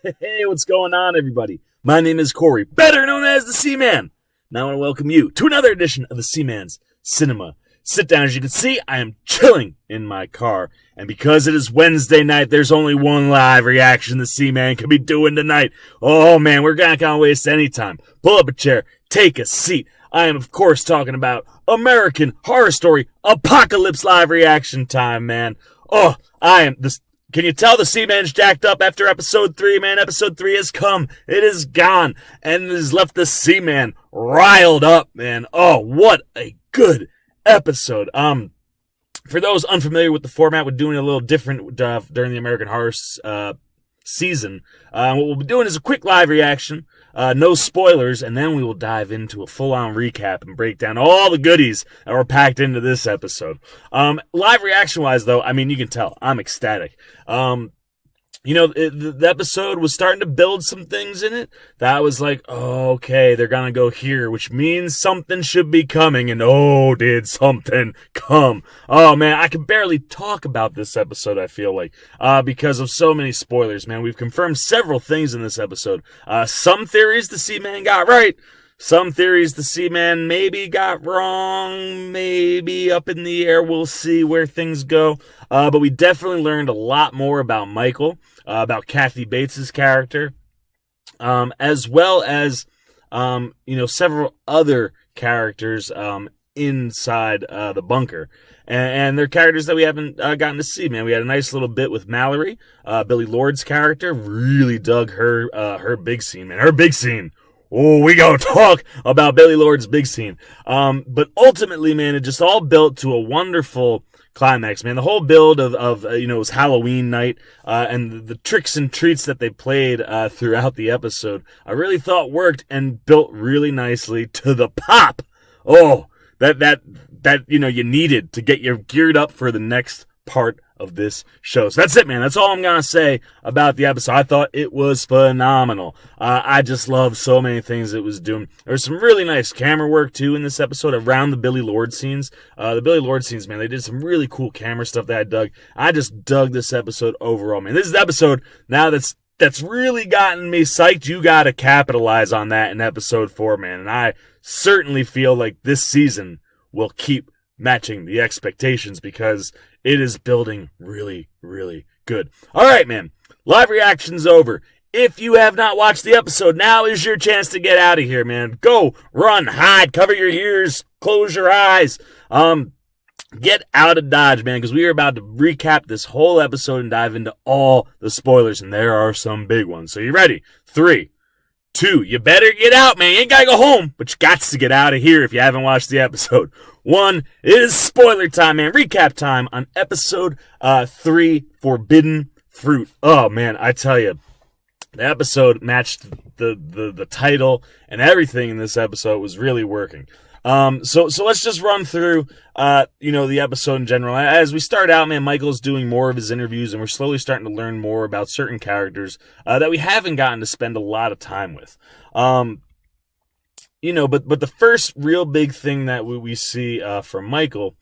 Hey, what's going on, everybody? My name is Corey, better known as the Seaman. Now I want to welcome you to another edition of the Seaman's Cinema Sitdown. As you can see, I am chilling in my car, and because it is Wednesday night, there's only one live reaction the Seaman could be doing tonight. Oh man, we're not gonna waste any time. Pull up a chair, take a seat. I am, of course, talking about American Horror Story Apocalypse live reaction time, man. Oh, I am this. Can you tell the Seaman's jacked up after episode 3, man? Episode 3 has come. It is gone. And it has left the Seaman riled up, man. Oh, what a good episode. For those unfamiliar with the format, we're doing a little different during the American Horror season. What we'll be doing is a quick live reaction, no spoilers, and then we will dive into a full-on recap and break down all the goodies that were packed into this episode. Live reaction-wise, though, I mean, you can tell, I'm ecstatic. The episode was starting to build some things in it that was like, oh, okay, they're gonna go here, which means something should be coming, and oh, did something come. Oh, man, I can barely talk about this episode, I feel like, because of so many spoilers, man. We've confirmed several things in this episode. Some theories the Seaman got right. Some theories the Seaman maybe got wrong, maybe up in the air. We'll see where things go. But we definitely learned a lot more about Michael, about Kathy Bates' character, as well as, several other characters inside the bunker. And they're characters that we haven't gotten to see, man. We had a nice little bit with Mallory, Billy Lord's character. Really dug her big scene, man. Her big scene. Oh, we gonna talk about Billy Lord's big scene. But ultimately, man, it just all built to a wonderful climax, man. The whole build of it was Halloween night, and the tricks and treats that they played throughout the episode, I really thought worked and built really nicely to the pop. Oh, that you needed to get you geared up for the next part of this show. So that's it, man. That's all I'm gonna say about the episode. I thought it was phenomenal. I just love so many things it was doing. There was some really nice camera work too in this episode around the Billy Lord scenes. The Billy Lord scenes, man, they did some really cool camera stuff that I dug. I just dug this episode overall, man. This is the episode now that's really gotten me psyched. You gotta capitalize on that in episode 4, man. And I certainly feel like this season will keep matching the expectations because it is building really, really good. All right, man. Live reaction's over. If you have not watched the episode, now is your chance to get out of here, man. Go, run, hide, cover your ears, close your eyes. Get out of Dodge, man, because we are about to recap this whole episode and dive into all the spoilers, and there are some big ones. So you ready? 3, 2, you better get out, man. You ain't gotta go home, but you got to get out of here if you haven't watched the episode. 1, it is spoiler time, man. Recap time on episode 3, Forbidden Fruit. Oh, man, I tell you, the episode matched the title, and everything in this episode was really working. So let's just run through, the episode in general. As we start out, man, Michael's doing more of his interviews, and we're slowly starting to learn more about certain characters, that we haven't gotten to spend a lot of time with. But the first real big thing that we see, from Michael,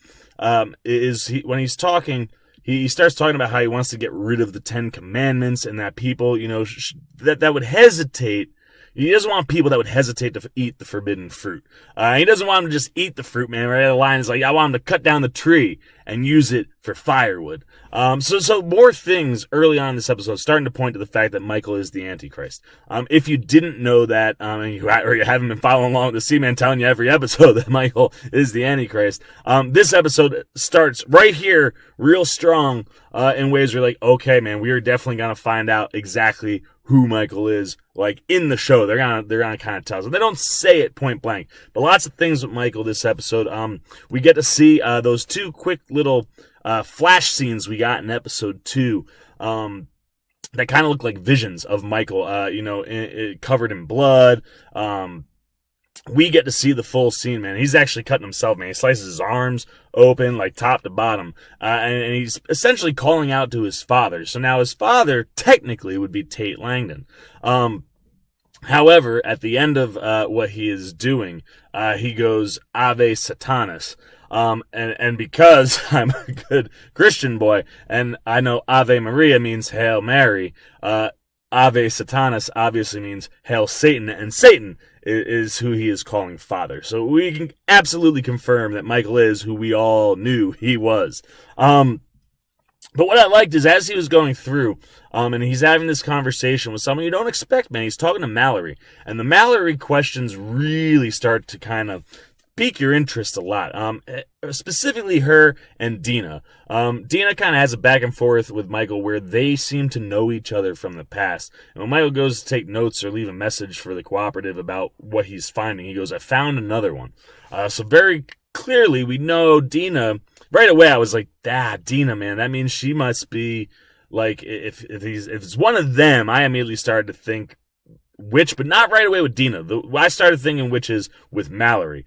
is when he's talking, he starts talking about how he wants to get rid of the 10 Commandments and that people, that would hesitate. He doesn't want people that would hesitate to eat the forbidden fruit. He doesn't want them to just eat the fruit, man. Right? The line is like, I want them to cut down the tree and use it for firewood. So more things early on in this episode starting to point to the fact that Michael is the Antichrist. If you didn't know that, and you haven't been following along with the Seaman telling you every episode that Michael is the Antichrist, this episode starts right here real strong, in ways where you're like, okay, man, we are definitely going to find out exactly who Michael is, like, in the show. They're gonna kind of tell us. And they don't say it point blank, but lots of things with Michael this episode. We get to see those 2 quick little flash scenes we got in episode 2, that kind of look like visions of Michael, covered in blood. We get to see the full scene, man. He's actually cutting himself, man. He slices his arms open, like top to bottom. And he's essentially calling out to his father. So now his father technically would be Tate Langdon. However, at the end of what he is doing, he goes Ave Satanas. And because I'm a good Christian boy, and I know Ave Maria means Hail Mary, Ave Satanas obviously means Hail Satan, and Satan is who he is calling father. So we can absolutely confirm that Michael is who we all knew he was. But what I liked is as he was going through, and he's having this conversation with someone you don't expect, man. He's talking to Mallory, and the Mallory questions really start to kind of pique your interest a lot. Specifically her and Dina. Dina kind of has a back and forth with Michael where they seem to know each other from the past. And when Michael goes to take notes or leave a message for the cooperative about what he's finding, he goes, I found another one. So very clearly we know Dina. Right away I was like, Dina, man, that means she must be like, if it's one of them, I immediately started to think witch, but not right away with Dina. I started thinking witches with Mallory,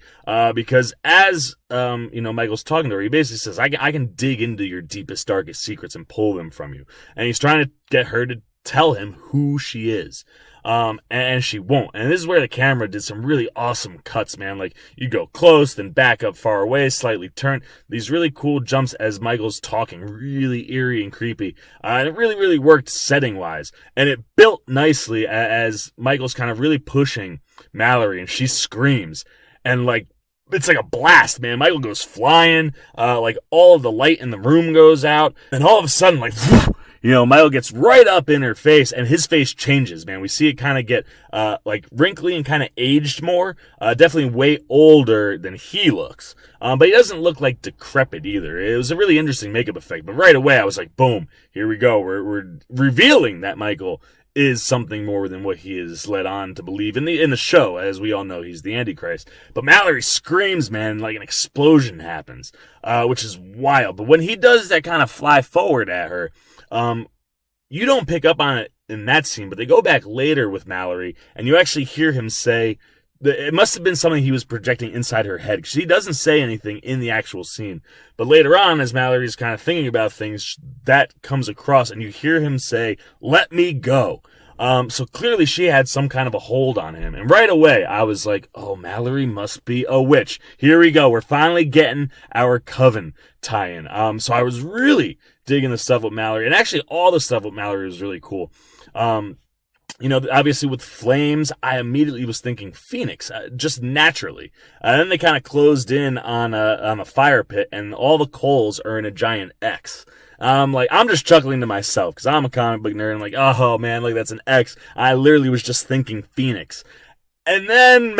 because as Michael's talking to her, he basically says, I can dig into your deepest, darkest secrets and pull them from you. And he's trying to get her to tell him who she is. And she won't. And this is where the camera did some really awesome cuts, man. Like, you go close, then back up far away, slightly turn. These really cool jumps as Michael's talking, really eerie and creepy. And it really, really worked setting-wise. And it built nicely as Michael's kind of really pushing Mallory, and she screams. And, like, it's like a blast, man. Michael goes flying, like, all of the light in the room goes out, and all of a sudden, like, Michael gets right up in her face, and his face changes, man. We see it kind of get, like, wrinkly and kind of aged more. Definitely way older than he looks. But he doesn't look, like, decrepit either. It was a really interesting makeup effect. But right away, I was like, boom, here we go. We're revealing that Michael is something more than what he is led on to believe in the show. As we all know, he's the Antichrist. But Mallory screams, man, like an explosion happens, which is wild. But when he does that kind of fly forward at her, you don't pick up on it in that scene, but they go back later with Mallory, and you actually hear him say that it must have been something he was projecting inside her head, because he doesn't say anything in the actual scene. But later on, as Mallory's kind of thinking about things, that comes across, and you hear him say, "Let me go." So clearly she had some kind of a hold on him. And right away, I was like, oh, Mallory must be a witch. Here we go. We're finally getting our Coven tie-in. So I was really digging the stuff with Mallory. And actually, all the stuff with Mallory was really cool. Obviously with flames, I immediately was thinking Phoenix, just naturally. And then they kind of closed in on a fire pit, and all the coals are in a giant X. I'm just chuckling to myself because I'm a comic book nerd. I'm like, oh man, like that's an X. I literally was just thinking Phoenix. And then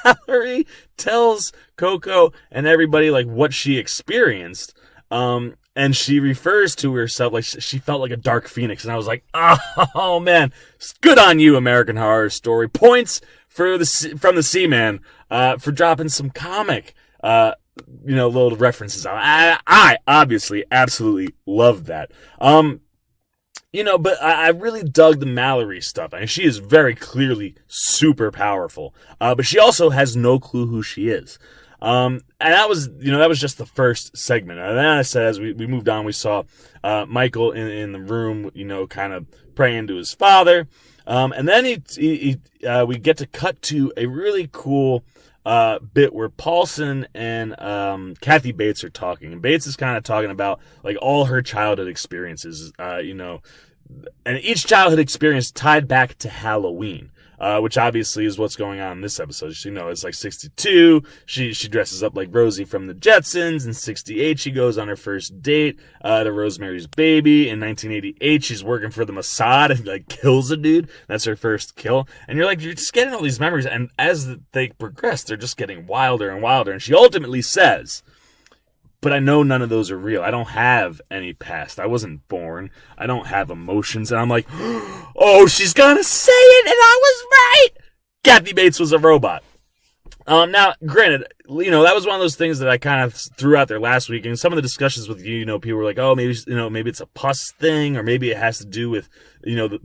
Mallory tells Coco and everybody like what she experienced. And she refers to herself like she felt like a dark phoenix. And I was like, oh man, good on you, American Horror Story. Points from the Seaman, for dropping some comic, little references. I obviously absolutely loved that. But I really dug the Mallory stuff. I mean, she is very clearly super powerful. But she also has no clue who she is. And that was just the first segment. And then I said, as we moved on, we saw, Michael in the room, kind of praying to his father. And then we get to cut to a really cool, bit where Paulson and Kathy Bates are talking, and Bates is kind of talking about like all her childhood experiences, and each childhood experience tied back to Halloween, which obviously is what's going on in this episode. It's like 62. She dresses up like Rosie from the Jetsons. In 68, she goes on her first date to Rosemary's Baby. In 1988, she's working for the Mossad and like kills a dude. That's her first kill. And you're just getting all these memories. And as they progress, they're just getting wilder and wilder. And she ultimately says, but I know none of those are real. I don't have any past. I wasn't born. I don't have emotions. And I'm like, oh, she's gonna say it, and I was right! Kathy Bates was a robot. Now, granted, that was one of those things that I kind of threw out there last week. And some of the discussions with people were like, oh, maybe it's a pus thing, or maybe it has to do with,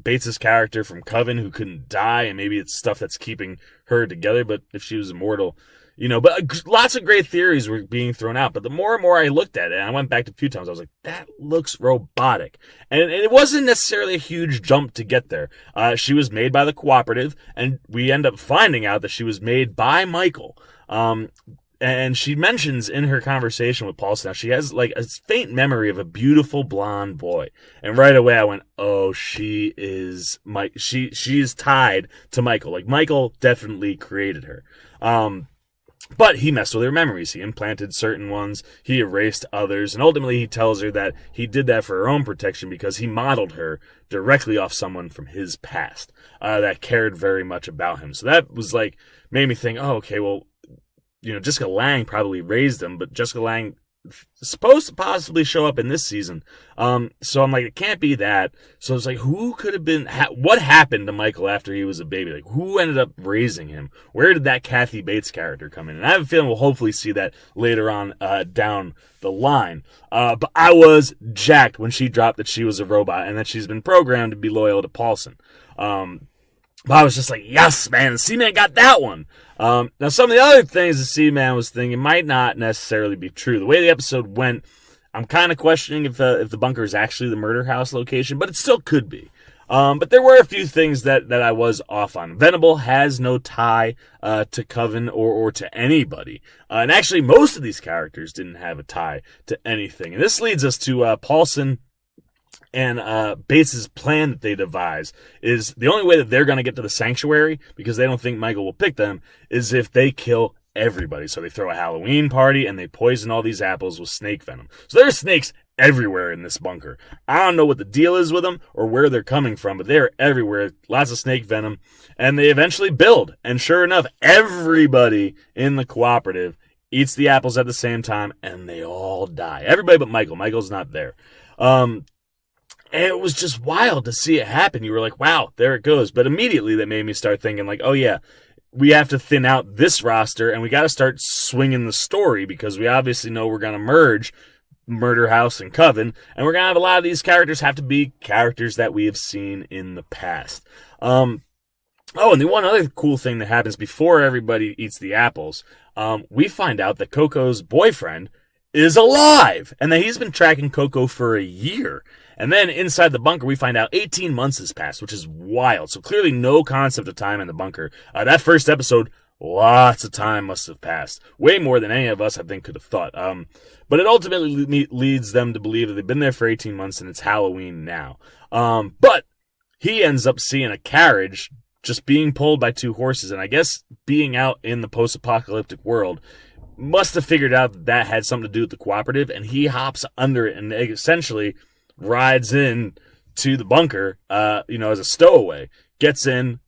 Bates' character from Coven who couldn't die, and maybe it's stuff that's keeping her together. But if she was immortal, but lots of great theories were being thrown out. But the more and more I looked at it, and I went back to a few times, I was like, that looks robotic. And it wasn't necessarily a huge jump to get there. She was made by the cooperative, and we end up finding out that she was made by Michael. and she mentions in her conversation with Paulson, now she has like a faint memory of a beautiful blonde boy. And right away I went, oh, she is tied to Michael. Like Michael definitely created her. But he messed with her memories. He implanted certain ones. He erased others. And ultimately he tells her that he did that for her own protection because he modeled her directly off someone from his past that cared very much about him. So that was like, made me think, oh, okay, well, Jessica Lange probably raised him, but Jessica Lange supposed to possibly show up in this season. So I'm like, it can't be that. So it's like, who could have been, what happened to Michael after he was a baby? Like, who ended up raising him? Where did that Kathy Bates character come in? And I have a feeling we'll hopefully see that later on down the line. But I was jacked when she dropped that she was a robot and that she's been programmed to be loyal to Paulson. But I was just like, yes, man, the Seaman got that one. Now, some of the other things the Seaman was thinking might not necessarily be true. The way the episode went, I'm kind of questioning if the bunker is actually the murder house location, but it still could be. But there were a few things that I was off on. Venable has no tie to Coven or to anybody. And actually, most of these characters didn't have a tie to anything. And this leads us to Paulson and Bates' plan that they devise is the only way that they're going to get to the sanctuary, because they don't think Michael will pick them, is if they kill everybody. So they throw a Halloween party and they poison all these apples with snake venom. So there's snakes everywhere in this bunker. I don't know what the deal is with them or where they're coming from, but they're everywhere. Lots of snake venom. And they eventually build. And sure enough, everybody in the cooperative eats the apples at the same time and they all die. Everybody but Michael. Michael's not there. And it was just wild to see it happen. You were like, wow, there it goes. But immediately that made me start thinking like, oh yeah, we have to thin out this roster and we got to start swinging the story, because we obviously know we're going to merge Murder House and Coven, and we're going to have a lot of these characters have to be characters that we have seen in the past. Oh, and the one other cool thing that happens before everybody eats the apples, we find out that Coco's boyfriend is alive and that he's been tracking Coco for a year. And then inside the bunker, we find out 18 months has passed, which is wild. So clearly no concept of time in the bunker. That first episode, lots of time must have passed. Way more than any of us, I think, could have thought. But it ultimately leads them to believe that they've been there for 18 months and it's Halloween now. But he ends up seeing a carriage just being pulled by two horses. And I guess being out in the post-apocalyptic world, must have figured out that that had something to do with the cooperative. And he hops under it and essentially rides in to the bunker, as a stowaway, gets in,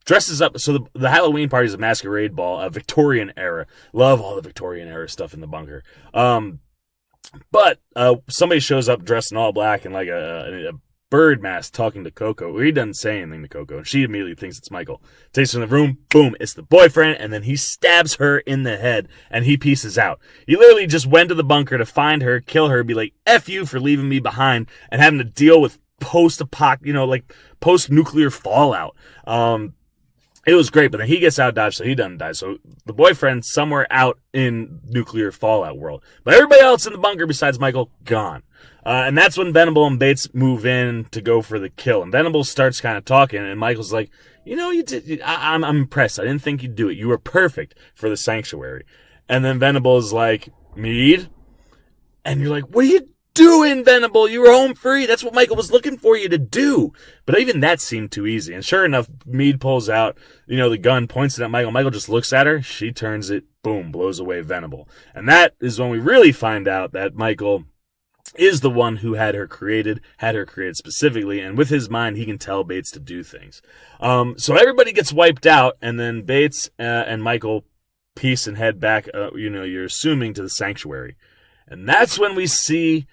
dresses up. So the Halloween party is a masquerade ball, a Victorian era. Love all the Victorian era stuff in the bunker. But somebody shows up dressed in all black and like a bird mask talking to Coco. He doesn't say anything to Coco, and she immediately thinks it's Michael. Takes her in the room, boom, it's the boyfriend, and then he stabs her in the head, and he pieces out. He literally just went to the bunker to find her, kill her, be like, F you for leaving me behind, and having to deal with post-nuclear fallout. It was great, but then he gets out of Dodge, so he doesn't die. So the boyfriend's somewhere out in nuclear fallout world. But everybody else in the bunker besides Michael, gone. And that's when Venable and Bates move in to go for the kill. And Venable starts kind of talking, and Michael's like, you did. I'm impressed. I didn't think you'd do it. You were perfect for the sanctuary. And then Venable is like, Mead? And you're like, what are you doing, Venable? You were home free. That's what Michael was looking for you to do. But even that seemed too easy. And sure enough, Mead pulls out, the gun, points it at Michael. Michael just looks at her. She turns it, boom, blows away Venable. And that is when we really find out that Michael is the one who had her created specifically, and with his mind, he can tell Bates to do things. So everybody gets wiped out, and then Bates and Michael piece and head back, you're assuming, to the sanctuary. And that's when we see,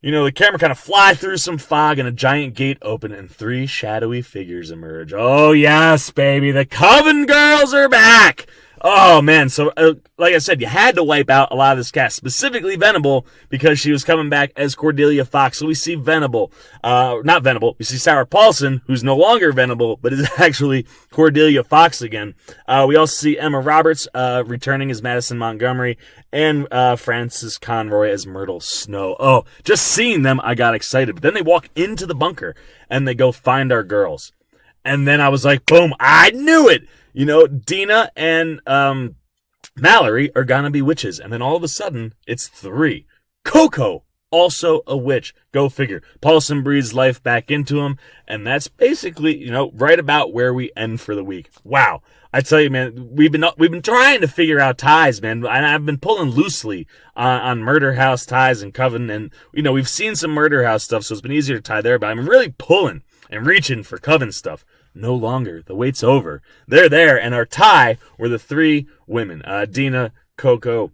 the camera kind of fly through some fog and a giant gate open and three shadowy figures emerge. Oh, yes, baby. The Coven girls are back. Oh, man. So, like I said, you had to wipe out a lot of this cast, specifically Venable, because she was coming back as Cordelia Fox. So we see Venable, not Venable. We see Sarah Paulson, who's no longer Venable, but is actually Cordelia Fox again. We also see Emma Roberts, returning as Madison Montgomery, and Frances Conroy as Myrtle Snow. Oh, just seeing them, I got excited. But then they walk into the bunker and they go find our girls. And then I was like, boom, I knew it. Dina and Mallory are gonna be witches, and then all of a sudden, it's 3. Coco, also a witch. Go figure. Paulson breathes life back into him, and that's basically, right about where we end for the week. Wow. I tell you, man, we've been trying to figure out ties, man, and I've been pulling loosely on Murder House ties and Coven, and, we've seen some Murder House stuff, so it's been easier to tie there, but I'm really pulling and reaching for Coven stuff. No longer. The wait's over. They're there, and our tie were the 3 women, Dina, Coco,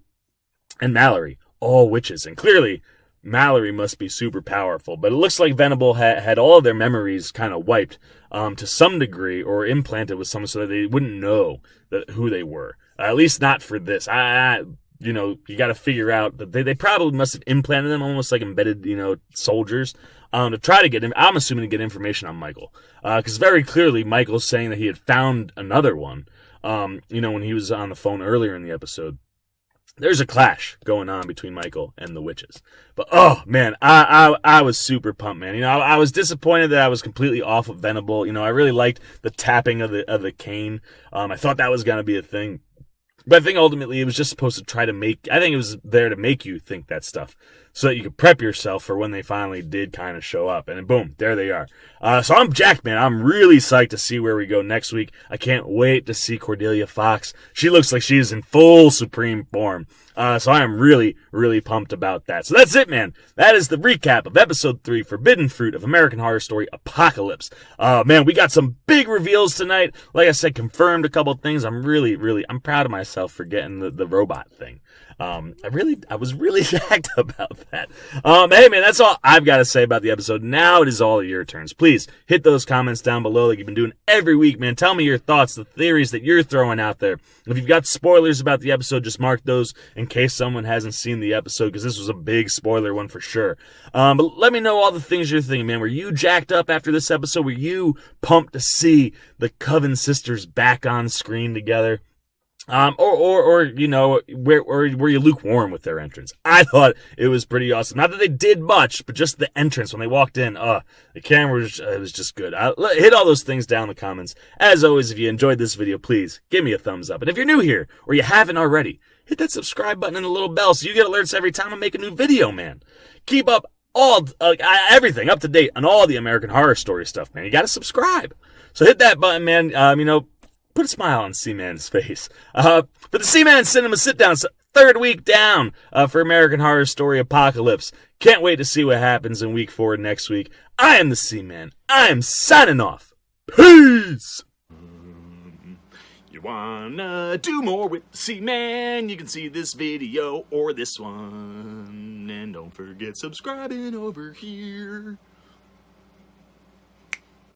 and Mallory, all witches. And clearly, Mallory must be super powerful, but it looks like Venable had all of their memories kind of wiped to some degree, or implanted with some, so that they wouldn't know who they were. At least not for this. You got to figure out that they probably must have implanted them almost like embedded, soldiers, to try to get him. I'm assuming to get information on Michael, because very clearly Michael's saying that he had found another one. When he was on the phone earlier in the episode. There's a clash going on between Michael and the witches. But, oh, man, I was super pumped, man. I was disappointed that I was completely off of Venable. I really liked the tapping of the cane. I thought that was going to be a thing. But I think ultimately it was just supposed to try to I think it was there to make you think that stuff, so that you could prep yourself for when they finally did kind of show up. And boom, there they are. So I'm jacked, man. I'm really psyched to see where we go next week. I can't wait to see Cordelia Fox. She looks like she is in full Supreme form. So I am really, really pumped about that. So that's it, man. That is the recap of episode 3, Forbidden Fruit of American Horror Story Apocalypse. Man, we got some big reveals tonight. Like I said, confirmed a couple things. I'm proud of myself for getting the robot thing. I was really jacked about that. Hey man, that's all I've got to say about the episode. Now it is all your turns. Please hit those comments down below like you've been doing every week, man. Tell me your thoughts, the theories that you're throwing out there. If you've got spoilers about the episode, just mark those in case someone hasn't seen the episode, because this was a big spoiler one for sure. But let me know all the things you're thinking, man. Were you jacked up after this episode? Were you pumped to see the Coven sisters back on screen together? Were you lukewarm with their entrance? I thought it was pretty awesome. Not that they did much, but just the entrance when they walked in. The camera was just good. Hit all those things down in the comments. As always, if you enjoyed this video, please give me a thumbs up. And if you're new here, or you haven't already, hit that subscribe button and the little bell so you get alerts every time I make a new video, man. Keep up everything up to date on all the American Horror Story stuff, man. You gotta subscribe. So hit that button, man. Put a smile on C-Man's face. But the C-Man Cinema Sit-Down, 3rd week down for American Horror Story Apocalypse. Can't wait to see what happens in week 4 next week. I am the C-Man. I am signing off. Peace! You wanna do more with the C-Man? You can see this video or this one. And don't forget subscribing over here.